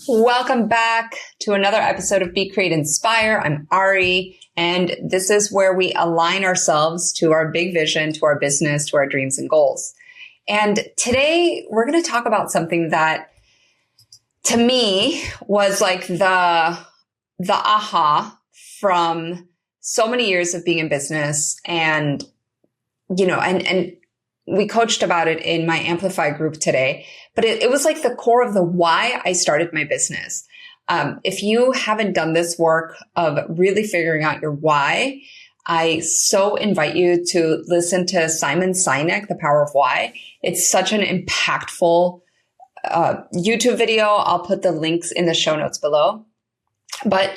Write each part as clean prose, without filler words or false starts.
Welcome back to another episode of Be, Create, Inspire. I'm Ari, and this is where we align ourselves to our big vision, to our business, to our dreams and goals. And today we're going to talk about something that to me was like the aha from so many years of being in business. And, and we coached about it in my Amplify group today, but it was like the core of the why I started my business. If you haven't done this work of really figuring out your why, I so invite you to listen to Simon Sinek, The Power of Why. It's such an impactful YouTube video. I'll put the links in the show notes below. But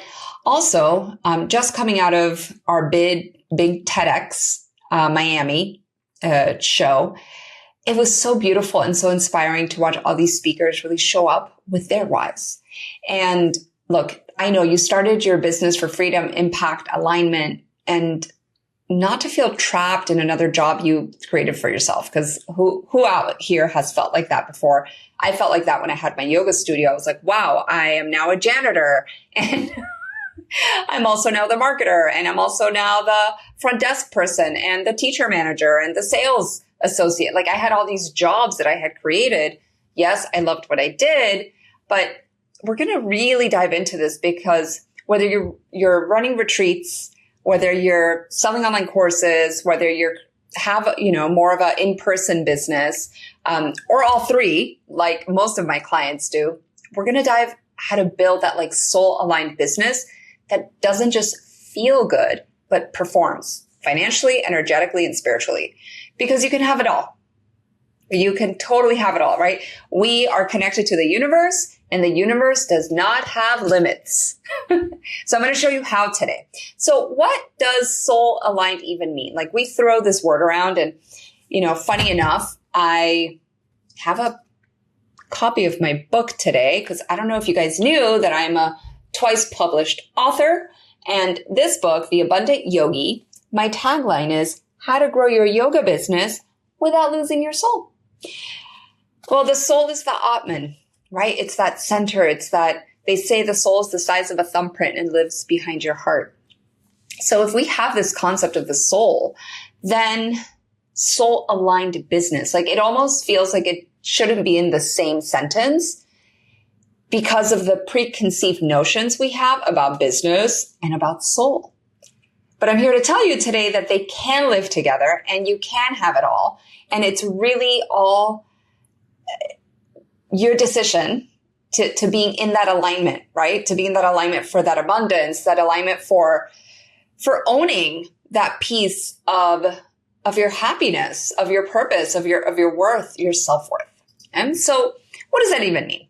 also, just coming out of our big TEDx Miami show, it was so beautiful and so inspiring to watch all these speakers really show up with their whys. And look, I know you started your business for freedom, impact, alignment, and not to feel trapped in another job you created for yourself. Because who out here has felt like that before? I felt like that when I had my yoga studio. I was like, wow, I am now a janitor, and I'm also now the marketer, and I'm also now the front desk person and the teacher manager and the sales associate. Like I had all these jobs that I had created. Yes, I loved what I did, but we're going to really dive into this because whether you're running retreats, whether you're selling online courses, whether you have, more of an in-person business, or all three, like most of my clients do, we're going to dive how to build that like soul aligned business that doesn't just feel good, but performs financially, energetically, and spiritually, because you can have it all. You can totally have it all, right? We are connected to the universe, and the universe does not have limits. So I'm going to show you how today. So what does soul aligned even mean? Like we throw this word around, and, funny enough, I have a copy of my book today because I don't know if you guys knew that I'm a twice published author. And this book, The Abundant Yogi, my tagline is how to grow your yoga business without losing your soul. Well, the soul is the Atman, right? It's that center. It's that they say the soul is the size of a thumbprint and lives behind your heart. So if we have this concept of the soul, then soul aligned business, like it almost feels like it shouldn't be in the same sentence because of the preconceived notions we have about business and about soul. But I'm here to tell you today that they can live together and you can have it all. And it's really all your decision to being in that alignment, right? To be in that alignment for that abundance, that alignment for owning that piece of your happiness, of your purpose, of your worth, your self-worth. And so what does that even mean?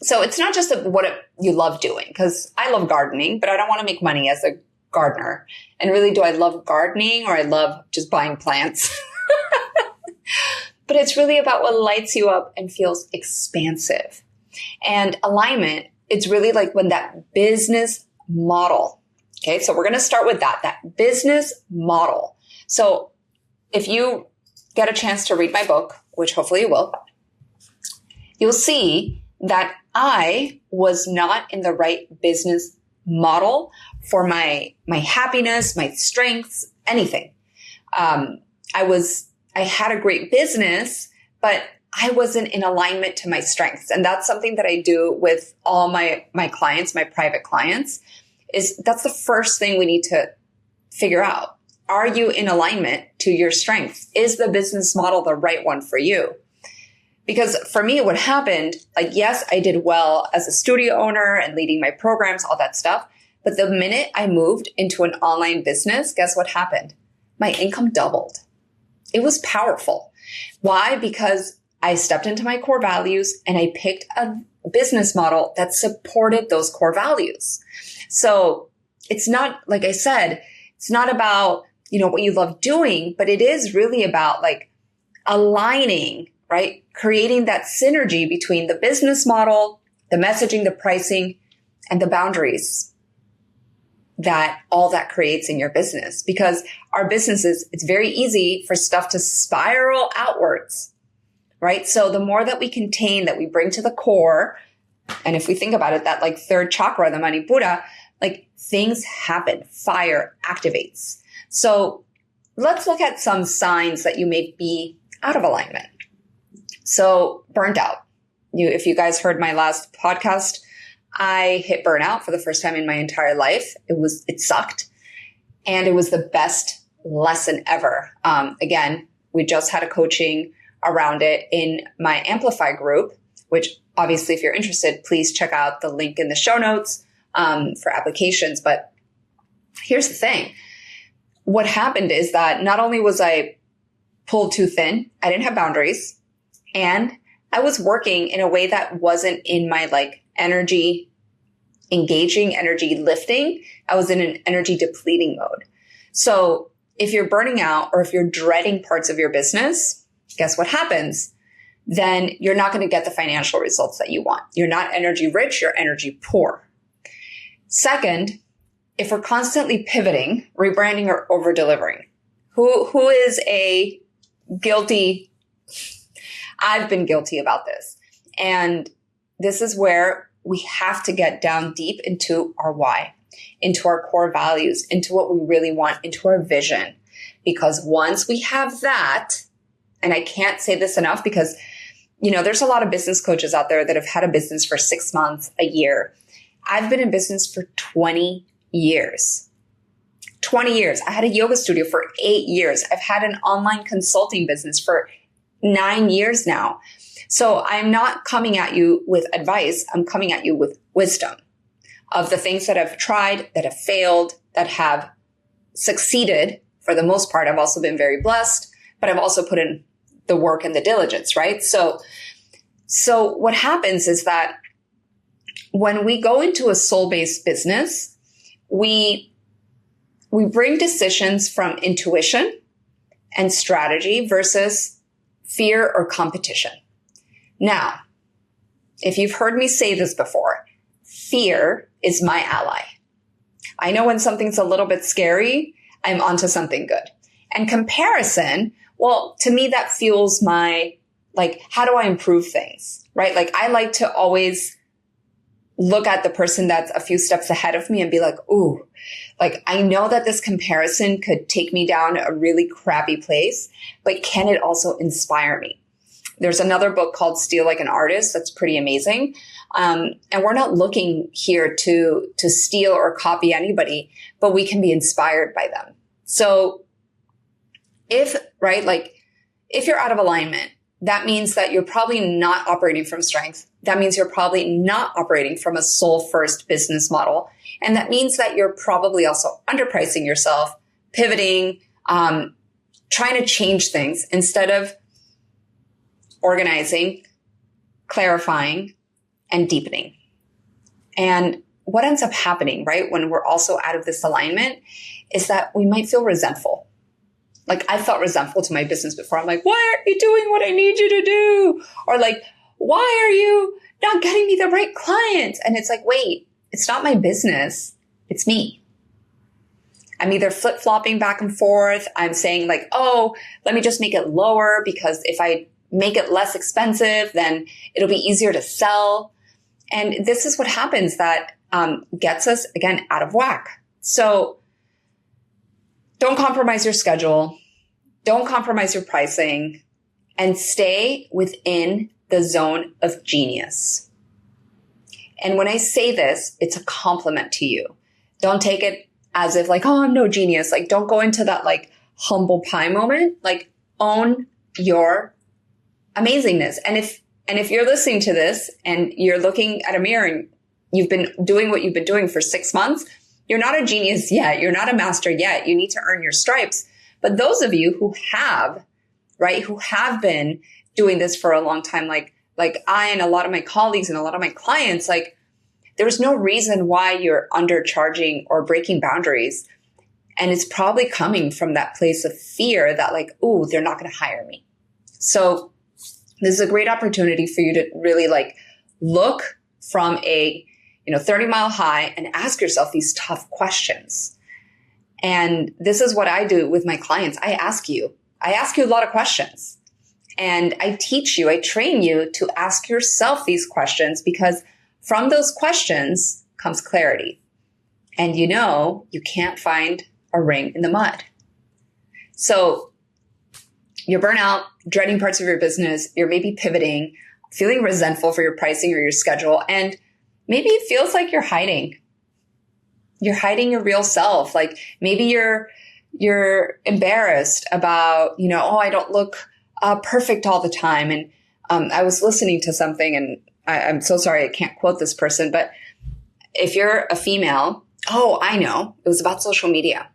So it's not just what you love doing, because I love gardening, but I don't want to make money as a gardener. And really, do I love gardening or I love just buying plants? But it's really about what lights you up and feels expansive. And alignment, it's really like when that business model. Okay, so we're going to start with that business model. So if you get a chance to read my book, which hopefully you will, you'll see that I was not in the right business model for my happiness, my strengths, anything. I had a great business, but I wasn't in alignment to my strengths. And that's something that I do with all my clients, my private clients, is that's the first thing we need to figure out. Are you in alignment to your strengths? Is the business model the right one for you? Because for me, what happened, like, yes, I did well as a studio owner and leading my programs, all that stuff. But the minute I moved into an online business, guess what happened? My income doubled. It was powerful. Why? Because I stepped into my core values and I picked a business model that supported those core values. So it's not, like I said, it's not about, what you love doing, but it is really about like aligning, right? Creating that synergy between the business model, the messaging, the pricing, and the boundaries that all that creates in your business. Because our businesses, it's very easy for stuff to spiral outwards, right? So the more that we contain, that we bring to the core, And if we think about it, that like third chakra, the Manipura, like things happen, fire activates. So let's look at some signs that you may be out of alignment. So burnt out. If you guys heard my last podcast, I hit burnout for the first time in my entire life. It sucked. And it was the best lesson ever. Again, we just had a coaching around it in my Amplify group, which obviously, if you're interested, please check out the link in the show notes for applications. But here's the thing. What happened is that not only was I pulled too thin, I didn't have boundaries, and I was working in a way that wasn't in my like energy engaging, energy lifting. I was in an energy depleting mode. So if you're burning out or if you're dreading parts of your business, guess what happens? Then you're not going to get the financial results that you want. You're not energy rich, you're energy poor. Second, if we're constantly pivoting, rebranding, or over delivering, who is a guilty? I've been guilty about this. And this is where we have to get down deep into our why, into our core values, into what we really want, into our vision. Because once we have that, and I can't say this enough because, there's a lot of business coaches out there that have had a business for 6 months, a year. I've been in business for 20 years. 20 years. I had a yoga studio for 8 years. I've had an online consulting business for 9 years now. So I'm not coming at you with advice. I'm coming at you with wisdom of the things that I've tried, that have failed, that have succeeded. For the most part, I've also been very blessed, but I've also put in the work and the diligence, right? So what happens is that when we go into a soul-based business, we bring decisions from intuition and strategy versus fear or competition. Now, if you've heard me say this before, fear is my ally. I know when something's a little bit scary, I'm onto something good. And comparison, well, to me, that fuels my, how do I improve things, right? I like to always look at the person that's a few steps ahead of me and be like, ooh, I know that this comparison could take me down a really crappy place, but can it also inspire me? There's another book called Steal Like an Artist that's pretty amazing. And we're not looking here to steal or copy anybody, but we can be inspired by them. So if you're out of alignment, that means that you're probably not operating from strength. That means you're probably not operating from a soul first business model. And that means that you're probably also underpricing yourself, pivoting, trying to change things instead of organizing, clarifying, and deepening. And what ends up happening, right, when we're also out of this alignment is that we might feel resentful. I felt resentful to my business before. I'm like, why aren't you doing what I need you to do? Or why are you not getting me the right clients? And it's like, wait, it's not my business. It's me. I'm either flip-flopping back and forth. I'm saying oh, let me just make it lower because if I make it less expensive, then it'll be easier to sell. And this is what happens that gets us, again, out of whack. So don't compromise your schedule. Don't compromise your pricing, and stay within the zone of genius. And when I say this, it's a compliment to you. Don't take it as if oh, I'm no genius. Don't go into that humble pie moment. Own your amazingness. And if you're listening to this and you're looking at a mirror and you've been doing what you've been doing for 6 months, you're not a genius yet. You're not a master yet. You need to earn your stripes. But those of you who have, who have been doing this for a long time, like I and a lot of my colleagues and a lot of my clients, there's no reason why you're undercharging or breaking boundaries. And it's probably coming from that place of fear that ooh, they're not going to hire me. So this is a great opportunity for you to really look from a 30-mile high and ask yourself these tough questions. And this is what I do with my clients. I ask you a lot of questions, and I teach you, I train you to ask yourself these questions, because from those questions comes clarity. And you can't find a ring in the mud. So you're burnout, dreading parts of your business, you're maybe pivoting, feeling resentful for your pricing or your schedule, and maybe it feels like you're hiding. You're hiding your real self. Like maybe you're embarrassed about, I don't look perfect all the time. And I was listening to something, and I'm so sorry I can't quote this person, but if you're a female, I know, it was about social media.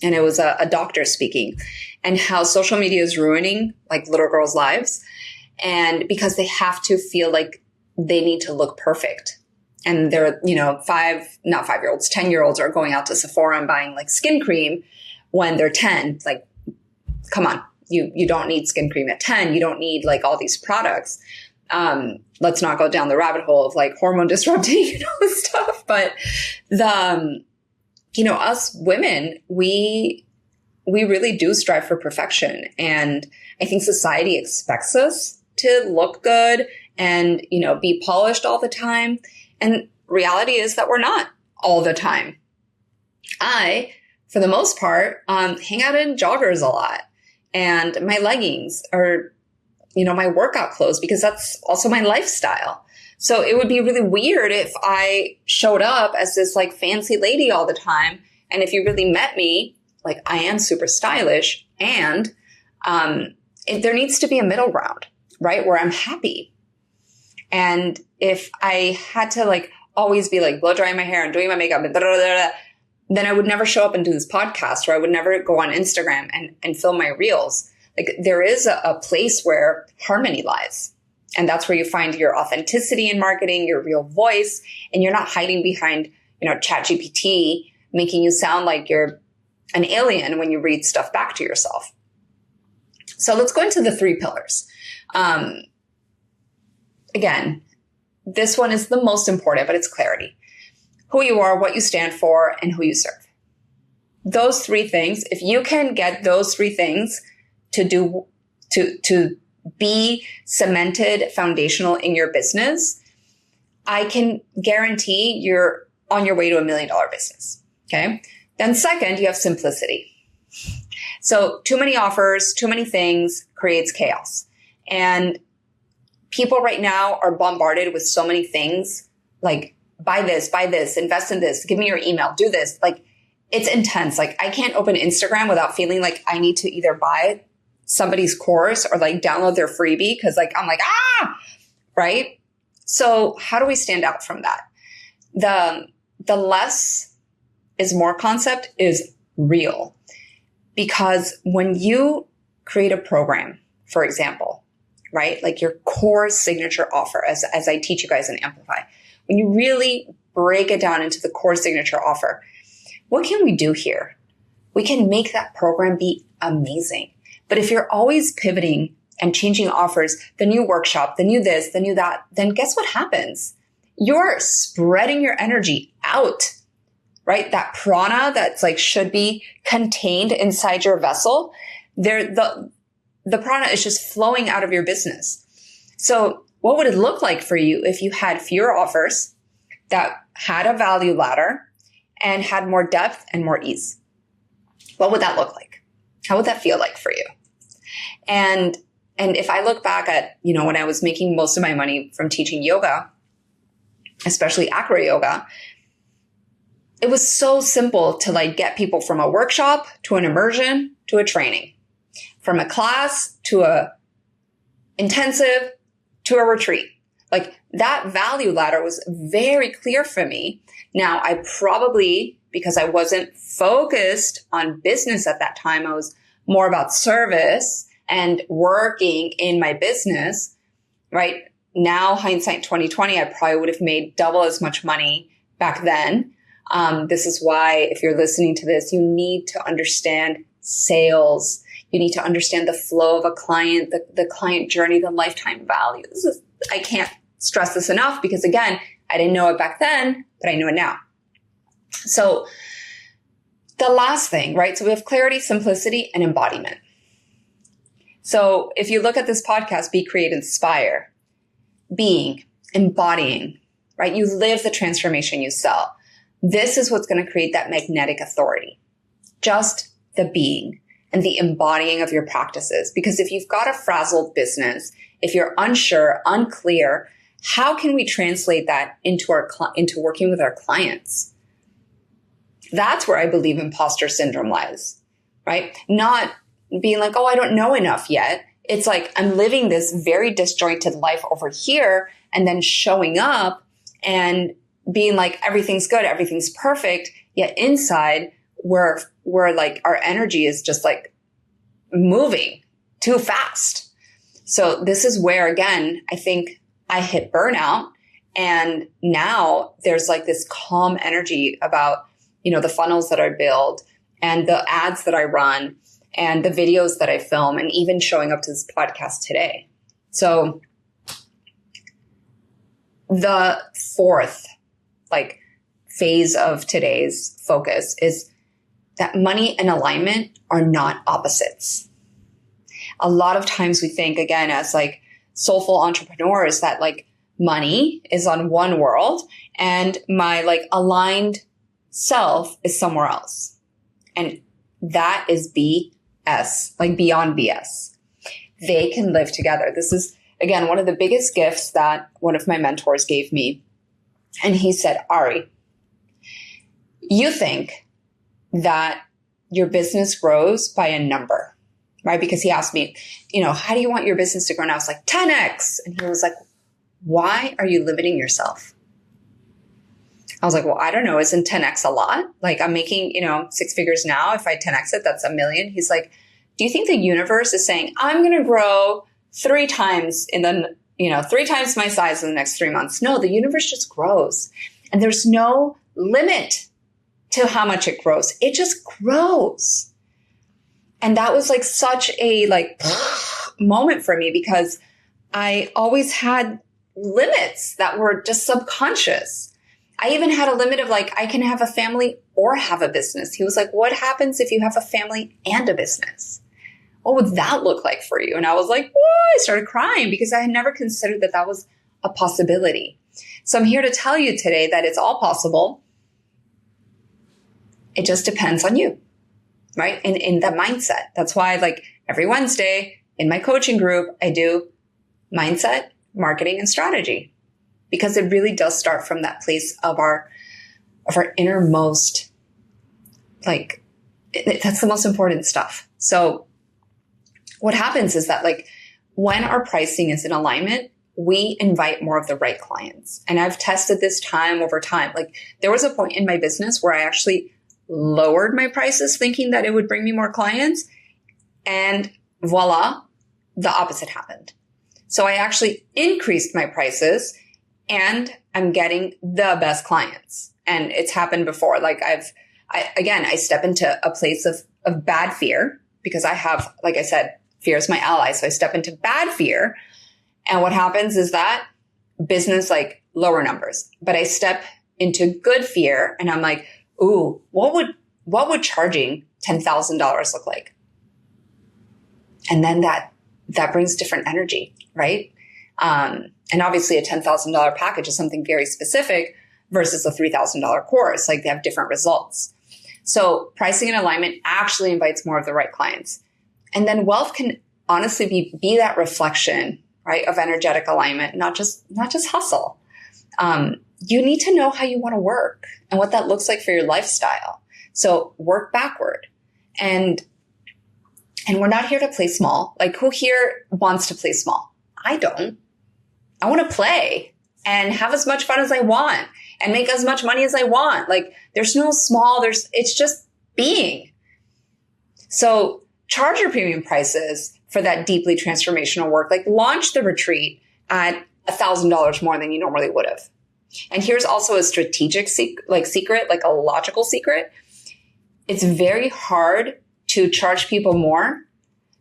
And it was a doctor speaking, and how social media is ruining like little girls' lives. And because they have to feel like they need to look perfect. And they're, 5-year-olds, 10-year-olds are going out to Sephora and buying like skin cream when they're 10. Like, come on, you don't need skin cream at 10. You don't need like all these products. Let's not go down the rabbit hole of like hormone disrupting and all this stuff. But us women, we really do strive for perfection. And I think society expects us to look good and, be polished all the time. And reality is that we're not all the time. I, for the most part, hang out in joggers a lot, and my leggings are, my workout clothes, because that's also my lifestyle. So it would be really weird if I showed up as this like fancy lady all the time. And if you really met me, like I am super stylish, and there needs to be a middle ground, right? Where I'm happy. And if I had to like always be like blow drying my hair and doing my makeup and then I would never show up and do this podcast, or I would never go on Instagram and film my reels. Like there is a place where harmony lies. And that's where you find your authenticity in marketing, your real voice, and you're not hiding behind, ChatGPT making you sound like you're an alien when you read stuff back to yourself. So let's go into the 3 pillars. Again, this one is the most important, but it's clarity. Who you are, what you stand for, and who you serve. Those 3 things, if you can get those 3 things to be cemented, foundational in your business, I can guarantee you're on your way to $1 million business. Okay. Then second, you have simplicity. So too many offers, too many things creates chaos. And people right now are bombarded with so many things like buy this, invest in this, give me your email, do this. Like it's intense. Like I can't open Instagram without feeling like I need to either buy somebody's course or like download their freebie. Cause like, I'm like, right? So how do we stand out from that? The less is more concept is real, because when you create a program, for example, right? Like your core signature offer, as I teach you guys in Amplify, when you really break it down into the core signature offer, what can we do here? We can make that program be amazing. But if you're always pivoting and changing offers, the new workshop, the new this, the new that, then guess what happens? You're spreading your energy out, right? That prana that's like should be contained inside your vessel. The prana is just flowing out of your business. So what would it look like for you if you had fewer offers that had a value ladder and had more depth and more ease? What would that look like? How would that feel like for you? And if I look back at, when I was making most of my money from teaching yoga, especially acro yoga, it was so simple to like get people from a workshop to an immersion to a training, from a class to a intensive to a retreat. Like that value ladder was very clear for me. Now I probably, because I wasn't focused on business at that time, I was more about service and working in my business, right? Now, hindsight 2020, I probably would have made double as much money back then. This is why, if you're listening to this, you need to understand sales. You need to understand the flow of a client, the client journey, the lifetime value. I can't stress this enough, because again, I didn't know it back then, but I know it now. So the last thing, right? So we have clarity, simplicity, and embodiment. So if you look at this podcast, Be, Create, Inspire, being, embodying, right? You live the transformation you sell. This is what's going to create that magnetic authority. Just the being and the embodying of your practices. Because if you've got a frazzled business, if you're unsure, unclear, how can we translate that into working with our clients? That's where I believe imposter syndrome lies, right? Not being like, oh, I don't know enough yet. It's like, I'm living this very disjointed life over here and then showing up and being like, everything's good, everything's perfect. Yet inside, we're like, our energy is just like moving too fast. So this is where, again, I think I hit burnout. And now there's like this calm energy about, the funnels that I build and the ads that I run and the videos that I film and even showing up to this podcast today. So the fourth phase of today's focus is that money and alignment are not opposites. A lot of times we think, again, as soulful entrepreneurs, that money is on one world and my aligned self is somewhere else. And that is BS, beyond BS. They can live together. This is, again, one of the biggest gifts that one of my mentors gave me. And he said, Ari, you think that your business grows by a number, right? Because he asked me, how do you want your business to grow? And I was like, 10x. And he was like, why are you limiting yourself? I was like, well, I don't know. Isn't 10x a lot? I'm making, 6 figures now. If I 10x it, that's $1 million. He's like, do you think the universe is saying, I'm going to grow 3 times 3 times my size in the next 3 months? No, the universe just grows. And there's no limit to how much it grows. It just grows. And that was such a moment for me, because I always had limits that were just subconscious. I even had a limit of I can have a family or have a business. He was like, what happens if you have a family and a business? What would that look like for you? And I was like, whoa, I started crying because I had never considered that that was a possibility. So I'm here to tell you today that it's all possible. It just depends on you, right? And in that mindset. That's why every Wednesday in my coaching group, I do mindset, marketing, and strategy. Because it really does start from that place of our innermost, that's the most important stuff. So what happens is that when our pricing is in alignment, we invite more of the right clients. And I've tested this time over time. There was a point in my business where I actually lowered my prices thinking that it would bring me more clients. And voila, the opposite happened. So I actually increased my prices and I'm getting the best clients. And it's happened before. I step into a place of bad fear because I have, like I said, fear is my ally. So I step into bad fear. And what happens is that business, lower numbers, but I step into good fear and I'm like, ooh, what would charging $10,000 look like? And then that brings different energy, right? And obviously a $10,000 package is something very specific versus a $3,000 course. They have different results. So pricing and alignment actually invites more of the right clients. And then wealth can honestly be that reflection, right, of energetic alignment, not just hustle. You need to know how you want to work and what that looks like for your lifestyle. So work backward. And we're not here to play small. Who here wants to play small? I don't. I want to play and have as much fun as I want and make as much money as I want. There's no small, it's just being. So charge your premium prices for that deeply transformational work. Launch the retreat at $1,000 more than you normally would have. And here's also a strategic secret, a logical secret. It's very hard to charge people more,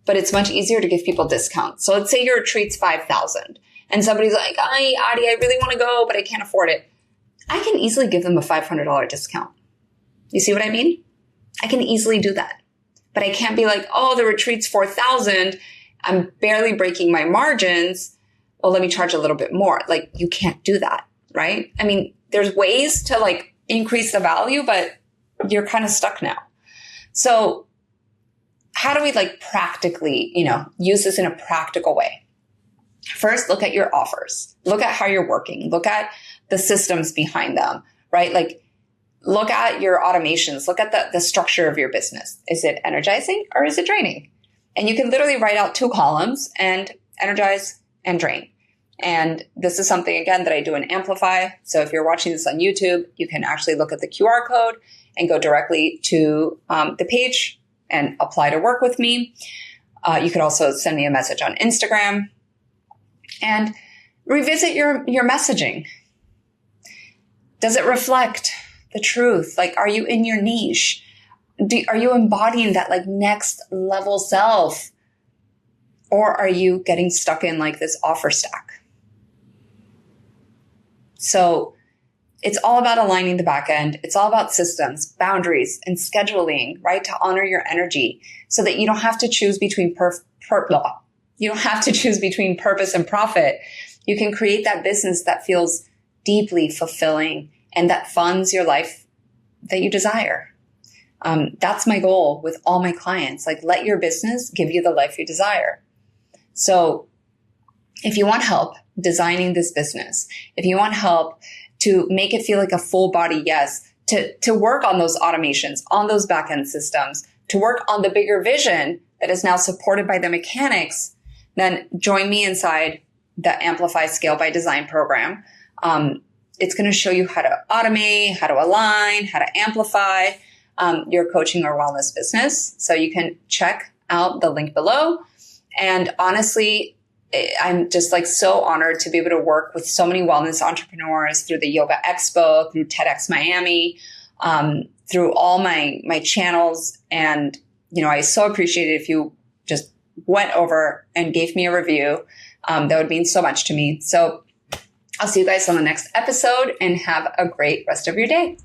but it's much easier to give people discounts. So let's say your retreat's $5,000 and somebody's like, Adi, I really want to go, but I can't afford it. I can easily give them a $500 discount. You see what I mean? I can easily do that, but I can't be like, oh, the retreat's $4,000. I'm barely breaking my margins. Well, let me charge a little bit more. You can't do that. right? I mean, there's ways to like increase the value, but you're kind of stuck now. So how do we like practically, use this in a practical way? First, look at your offers. Look at how you're working. Look at the systems behind them, right? Like look at your automations. Look at the structure of your business. Is it energizing or is it draining? And you can literally write out 2 columns and energize and drain. And this is something, again, that I do in Amplify. So if you're watching this on YouTube, you can actually look at the QR code and go directly to the page and apply to work with me. You could also send me a message on Instagram and revisit your messaging. Does it reflect the truth? Like, are you in your niche? Are you embodying that like next level self? Or are you getting stuck in like this offer stack? So it's all about aligning the back end. It's all about systems, boundaries, and scheduling, right? To honor your energy so that you don't have to choose between you don't have to choose between purpose and profit. You can create that business that feels deeply fulfilling and that funds your life that you desire. That's my goal with all my clients. Like, let your business give you the life you desire. So if you want help designing this business, if you want help to make it feel like a full body yes, to work on those automations, on those back-end systems, to work on the bigger vision that is now supported by the mechanics, then join me inside the Amplify Scale by Design program. It's going to show you how to automate, how to align, how to amplify your coaching or wellness business. So you can check out the link below. And honestly, I'm just like so honored to be able to work with so many wellness entrepreneurs through the Yoga Expo, through TEDx Miami, through all my channels. And, I so appreciate it if you just went over and gave me a review. That would mean so much to me. So I'll see you guys on the next episode and have a great rest of your day.